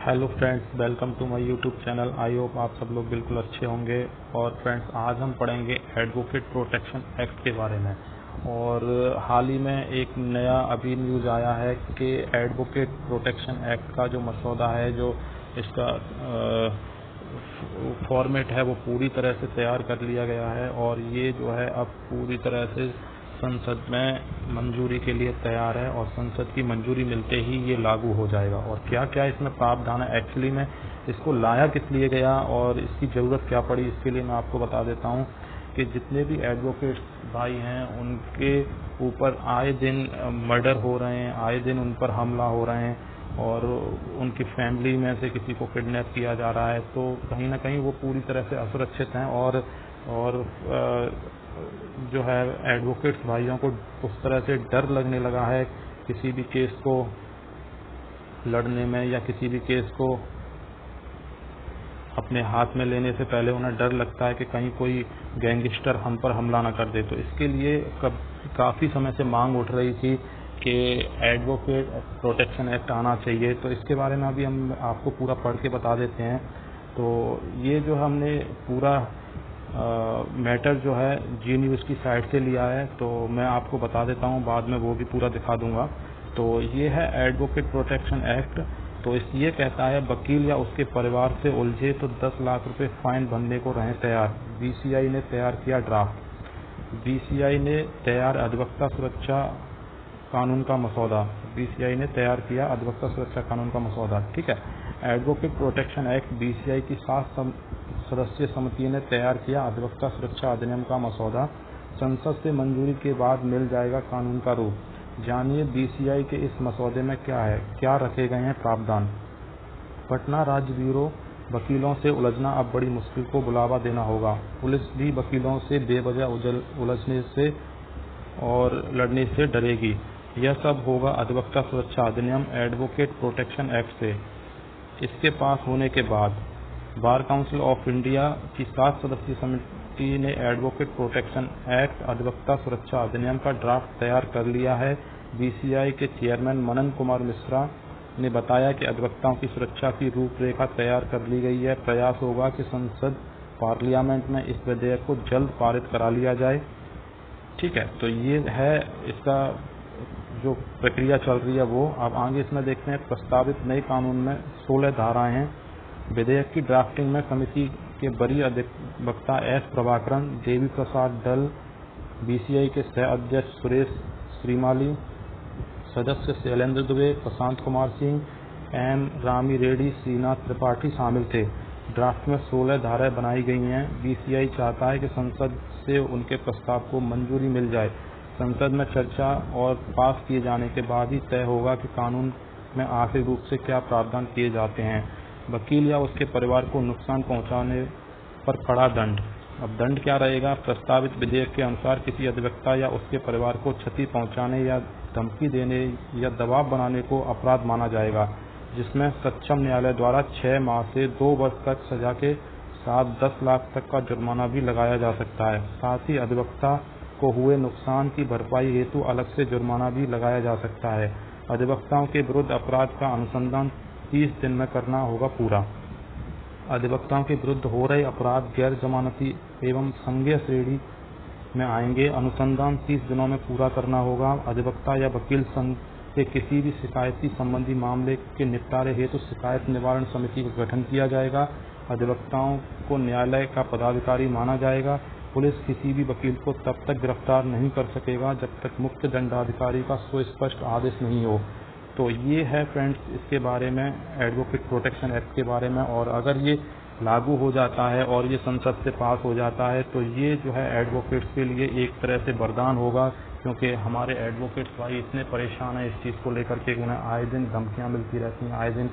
Hello friends, welcome to my YouTube channel. I hope आप सब लोग बिल्कुल अच्छे होंगे। और फ्रेंड्स, आज हम पढ़ेंगे एडवोकेट प्रोटेक्शन एक्ट के बारे में। और हाल ही में एक नया अभी न्यूज़ आया है कि एडवोकेट प्रोटेक्शन एक्ट का जो मसौदा है, जो इसका फॉर्मेट है, वो पूरी तरह से तैयार कर लिया गया है और ये जो है अब पूरी तरह से संसद में मंजूरी के लिए तैयार है और संसद की मंजूरी मिलते ही ये लागू हो जाएगा। और क्या क्या इसमें प्रावधान है, एक्चुअली में इसको लाया किस लिए गया और इसकी ज़रूरत क्या पड़ी, इसके लिए मैं आपको बता देता हूँ कि जितने भी एडवोकेट भाई हैं उनके ऊपर आए दिन मर्डर हो रहे हैं, आए दिन उन पर हमला हो रहे हैं और उनकी फैमिली में से किसी को किडनैप किया जा रहा है। तो कहीं ना कहीं वो पूरी तरह से असुरक्षित हैं और जो है एडवोकेट्स भाइयों को उस तरह से डर लगने लगा है किसी भी केस को लड़ने में या किसी भी केस को अपने हाथ में लेने से पहले उन्हें डर लगता है कि कहीं कोई गैंगस्टर हम पर हमला ना कर दे। तो इसके लिए काफ़ी समय से मांग उठ रही थी कि एडवोकेट प्रोटेक्शन एक्ट आना चाहिए। तो इसके बारे में अभी हम आपको पूरा पढ़ के बता देते हैं। तो ये जो हमने पूरा मैटर जो है जी न्यूज़ की साइट से लिया है, तो मैं आपको बता देता हूँ, बाद में वो भी पूरा दिखा दूंगा। तो ये है एडवोकेट प्रोटेक्शन एक्ट। तो ये कहता है वकील या उसके परिवार से उलझे तो 10 लाख रुपए फाइन भरने को रहें तैयार। बीसीआई ने तैयार किया ड्राफ्ट। बीसीआई ने तैयार अधिवक्ता सुरक्षा कानून का मसौदा। बीसीआई ने तैयार किया अधिवक्ता सुरक्षा कानून का मसौदा। ठीक है। एडवोकेट प्रोटेक्शन एक्ट बीसीआई की 7 सदस्यीय समिति ने तैयार किया अधिवक्ता सुरक्षा अधिनियम का मसौदा। संसद से मंजूरी के बाद मिल जाएगा कानून का रूप। जानिए बीसीआई के इस मसौदे में क्या है, क्या रखे गए हैं प्रावधान। पटना राज्य ब्यूरो वकीलों से उलझना अब बड़ी मुश्किल को बुलावा देना होगा। पुलिस भी वकीलों से बेवजह उलझने से और लड़ने से डरेगी। यह सब होगा अधिवक्ता सुरक्षा अधिनियम एडवोकेट प्रोटेक्शन एक्ट से। इसके पास होने के बाद बार काउंसिल ऑफ इंडिया की 7 सदस्यीय समिति ने एडवोकेट प्रोटेक्शन एक्ट अधिवक्ता सुरक्षा अधिनियम का ड्राफ्ट तैयार कर लिया है। बीसीआई के चेयरमैन मनन कुमार मिश्रा ने बताया कि अधिवक्ताओं की सुरक्षा की रूपरेखा तैयार कर ली गई है। प्रयास होगा कि संसद पार्लियामेंट में इस विधेयक को जल्द पारित करा लिया जाए। ठीक है। तो ये है इसका जो प्रक्रिया चल रही है वो। अब आगे इसमें देखते हैं प्रस्तावित नए कानून में 16 धाराएं हैं। विधेयक की ड्राफ्टिंग में समिति के वरीय अधिवक्ता एस प्रभाकरन, देवी प्रसाद डल, बीसीआई के सह अध्यक्ष सुरेश श्रीमाली, सदस्य शैलेंद्र दुबे, प्रशांत कुमार सिंह, एम रामी रेड्डी, श्रीनाथ त्रिपाठी शामिल थे। ड्राफ्ट में 16 धाराएं बनाई गई हैं। बीसीआई चाहता है कि संसद से उनके प्रस्ताव को मंजूरी मिल जाए। संसद में चर्चा और पास किए जाने के बाद ही तय होगा कि कानून में आखिरी रूप से क्या प्रावधान किए जाते हैं। वकील या उसके परिवार को नुकसान पहुंचाने पर कड़ा दंड। अब दंड क्या रहेगा। प्रस्तावित विधेयक के अनुसार किसी अधिवक्ता या उसके परिवार को क्षति पहुंचाने या धमकी देने या दबाव बनाने को अपराध माना जाएगा, जिसमें सक्षम न्यायालय द्वारा 6 माह से 2 वर्ष तक सजा के साथ 10 लाख तक का जुर्माना भी लगाया जा सकता है। साथ ही अधिवक्ता को हुए नुकसान की भरपाई हेतु अलग से जुर्माना भी लगाया जा सकता है। अधिवक्ताओं के विरुद्ध अपराध का अनुसंधान 30 दिन में करना होगा पूरा। अधिवक्ताओं के विरुद्ध हो रहे अपराध गैर जमानती एवं संज्ञेय श्रेणी में आएंगे। अनुसंधान 30 दिनों में पूरा करना होगा। अधिवक्ता या वकील संघ के किसी भी शिकायती संबंधी मामले के निपटारे हेतु शिकायत निवारण समिति का गठन किया जाएगा। अधिवक्ताओं को न्यायालय का पदाधिकारी माना जाएगा। पुलिस किसी भी वकील को तब तक गिरफ्तार नहीं कर सकेगा जब तक मुख्य दंडाधिकारी का सुस्पष्ट आदेश नहीं हो। तो ये है फ्रेंड्स इसके बारे में, एडवोकेट प्रोटेक्शन एक्ट के बारे में। और अगर ये लागू हो जाता है और ये संसद से पास हो जाता है तो ये जो है एडवोकेट्स के लिए एक तरह से वरदान होगा, क्योंकि हमारे एडवोकेट्स भाई इतने परेशान हैं इस चीज़ को लेकर के उन्हें आए दिन धमकियाँ मिलती रहती हैं, आए दिन